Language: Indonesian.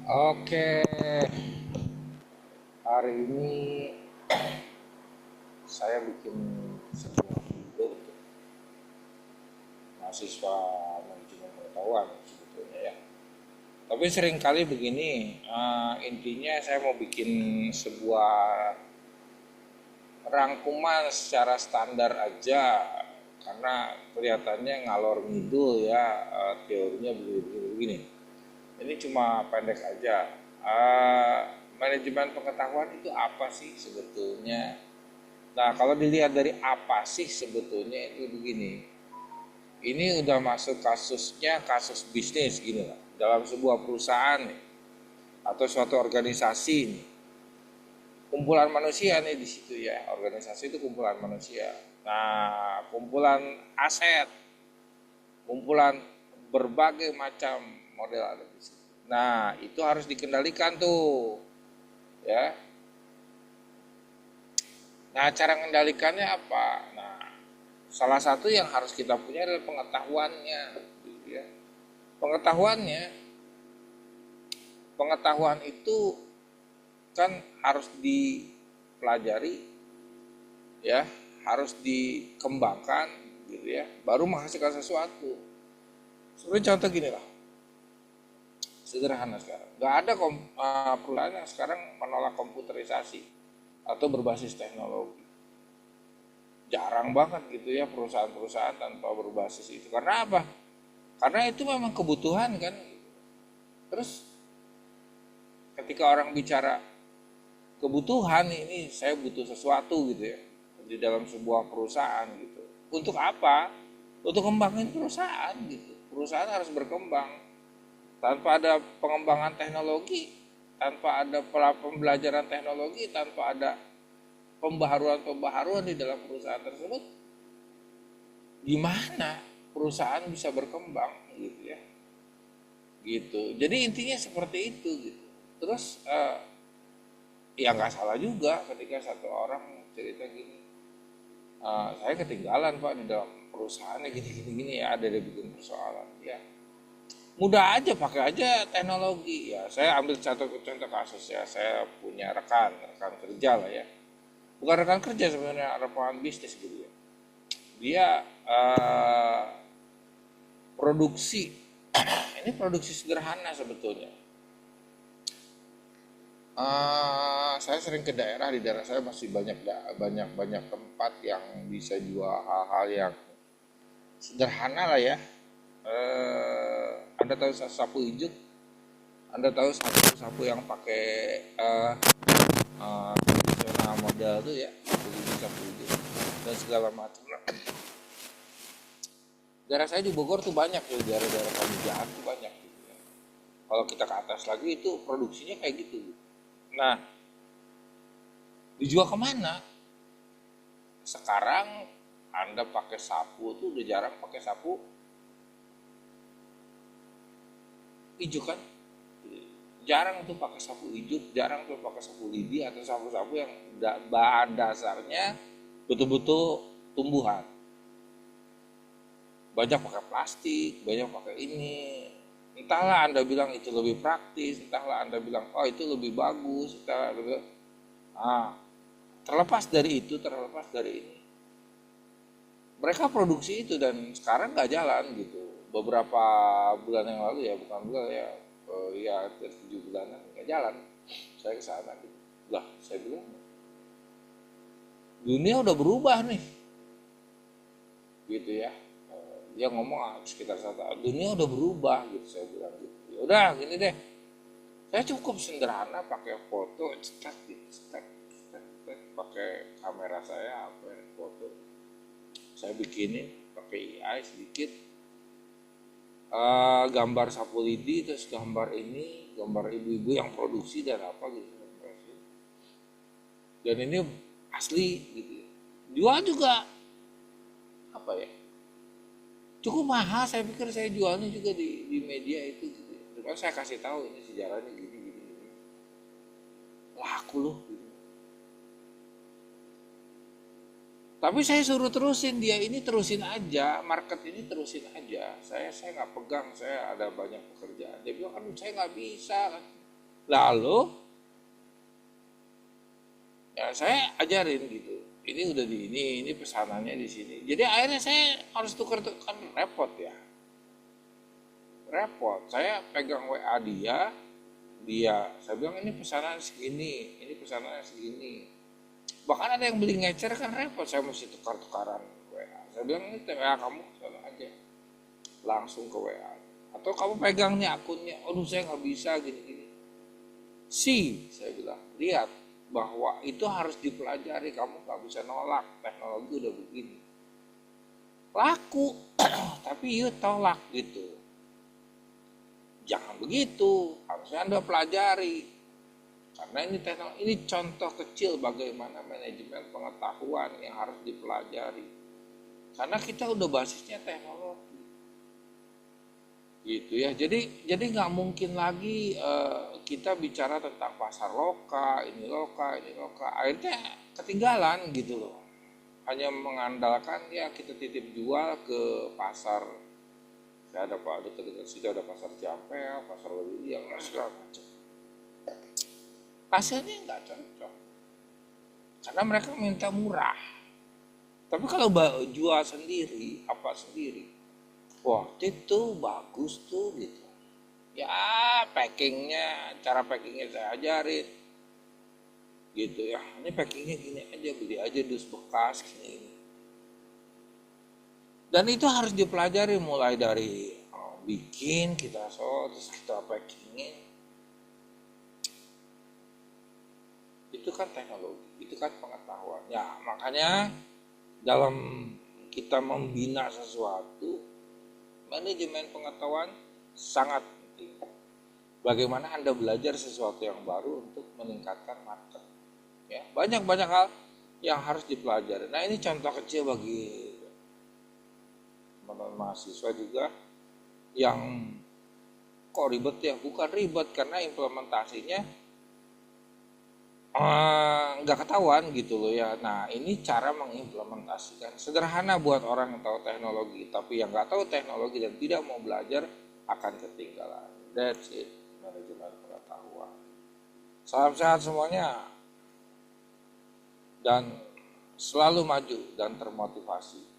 Oke, hari ini saya bikin sebuah video untuk mahasiswa manajemen pengetahuan sebetulnya ya. Tapi seringkali begini, intinya saya mau bikin sebuah rangkuman secara standar aja karena kelihatannya ngalor ngidul ya, teorinya begini-begini. Ini cuma pendek aja. Uh, Manajemen pengetahuan itu apa sih sebetulnya? Nah, kalau dilihat dari apa sih sebetulnya itu begini. Ini udah masuk kasusnya kasus bisnis gini lah. Dalam sebuah perusahaan nih, atau suatu organisasi nih. Kumpulan manusia nih di situ ya. Organisasi itu kumpulan manusia. Nah, kumpulan aset, kumpulan berbagai macam model ada di situ. Nah, itu harus dikendalikan tuh. Ya. Nah, cara mengendalikannya apa? Nah, salah satu yang harus kita punya adalah pengetahuannya, gitu ya. Pengetahuannya, pengetahuan itu kan harus dipelajari, ya, harus dikembangkan, gitu ya, baru menghasilkan sesuatu. Seperti contoh gini lah, sederhana sekarang. Gak ada perusahaan yang sekarang menolak komputerisasi atau berbasis teknologi. Jarang banget gitu ya perusahaan-perusahaan tanpa berbasis itu. Karena apa? Karena itu memang kebutuhan kan. Terus ketika orang bicara kebutuhan, ini saya butuh sesuatu gitu ya di dalam sebuah perusahaan gitu. Untuk apa? Untuk kembangin perusahaan gitu. Perusahaan harus berkembang. Tanpa ada pengembangan teknologi, tanpa ada pembelajaran teknologi, tanpa ada pembaharuan-pembaharuan di dalam perusahaan tersebut, gimana perusahaan bisa berkembang gitu ya, gitu. Jadi intinya seperti itu gitu. Terus ya nggak salah juga ketika satu orang cerita gini, saya ketinggalan pak di dalam perusahaannya gini ya, ada dia bikin persoalan ya. Mudah aja, pakai aja teknologi ya. Saya ambil satu contoh kasus ya, saya punya rekan kerja lah ya, bukan rekan kerja sebenarnya, rekan bisnis gitu ya. Dia produksi, ini produksi sederhana sebetulnya. Saya sering ke daerah, di daerah saya masih banyak banyak tempat yang bisa jual hal-hal yang sederhana lah ya. Anda tahu sapu ijuk, Anda tahu sapu yang pakai tradisional model tuh ya, sapu ijuk dan segala macam lah. Daerah saya di Bogor tuh banyak ya, daerah-daerah Pamijahan tuh banyak gitu ya. Kalau kita ke atas lagi itu produksinya kayak gitu. Nah, dijual kemana? Sekarang Anda pakai sapu tuh udah jarang pakai sapu ijuk kan? Jarang tuh pakai sapu ijuk, jarang tuh pakai sapu lidi atau sapu-sapu yang bahan dasarnya betul-betul tumbuhan. Banyak pakai plastik, banyak pakai ini. Entahlah Anda bilang itu lebih praktis, entahlah Anda bilang oh itu lebih bagus, entahlah lebih. Terlepas dari itu, terlepas dari ini, mereka produksi itu dan sekarang nggak jalan gitu. Beberapa bulan yang lalu ya, bukan bulan ya, ya 7 bulanan nggak jalan. Saya ke sana gitu. Lah, saya bilang dunia udah berubah nih, gitu ya. Dia ngomong sekitar satu, dunia udah berubah gitu, saya bilang gitu. Ya udah gini deh, saya cukup sederhana pakai foto, cetak gitu, cetak, pakai kamera saya apa foto, saya bikinin pakai AI sedikit, gambar sapu lidi, terus gambar ini, gambar ibu-ibu yang produksi dan apa gitu, dan ini asli gitu. Jual juga apa ya, cukup mahal, saya pikir saya jualnya juga di media itu gitu. Terus saya kasih tahu ini sejarahnya gini gini, laku loh gitu. Tapi saya suruh terusin, dia ini terusin aja, market ini terusin aja. Saya nggak pegang, saya ada banyak pekerjaan. Dia bilang kan saya nggak bisa. Lalu ya saya ajarin gitu. Ini udah di ini pesanannya di sini. Jadi akhirnya saya harus tukar-tukar, kan repot ya. Repot. Saya pegang WA dia, saya bilang ini pesanan segini, ini pesanannya segini. Bahkan ada yang beli ngecer kan repot, saya mesti tukar-tukaran WA. Saya bilang ini WA kamu sana aja, langsung ke WA. Atau kamu pegang nih akunnya, aduh saya nggak bisa gini-gini. Saya bilang, lihat bahwa itu harus dipelajari, kamu nggak bisa nolak, teknologi udah begini. Laku, tapi you tolak gitu. Jangan begitu, harusnya Anda pelajari. Karena ini teknologi, ini contoh kecil bagaimana manajemen pengetahuan yang harus dipelajari. Karena kita udah basisnya teknologi. Gitu ya. Jadi nggak mungkin lagi kita bicara tentang pasar loka, ini loka, ini loka. Akhirnya ketinggalan gitu loh. Hanya mengandalkan ya kita titip jual ke pasar. Saya ada pak dekat-dekat situ ada pasar Ciampea, pasar Waliang, segala macam. Hasilnya nggak cocok karena mereka minta murah. Tapi kalau jual sendiri, apa sendiri, wah itu bagus tuh gitu. Ya packingnya, cara packingnya saya ajarin gitu ya. Ini packingnya gini aja, beli aja dus bekas gini. Dan itu harus dipelajari mulai dari bikin kita terus kita packingin. Itu kan teknologi, itu kan pengetahuan. Ya makanya dalam kita membina sesuatu, manajemen pengetahuan sangat penting. Bagaimana Anda belajar sesuatu yang baru untuk meningkatkan market. Ya, banyak hal yang harus dipelajari. Nah ini contoh kecil bagi teman-teman mahasiswa juga yang kok ribet ya, bukan ribet karena implementasinya nggak ketahuan gitu loh ya. Nah ini cara mengimplementasikan sederhana buat orang yang tahu teknologi, tapi yang nggak tahu teknologi dan tidak mau belajar akan ketinggalan. That's it, manajemen pengetahuan. Salam sehat semuanya dan selalu maju dan termotivasi.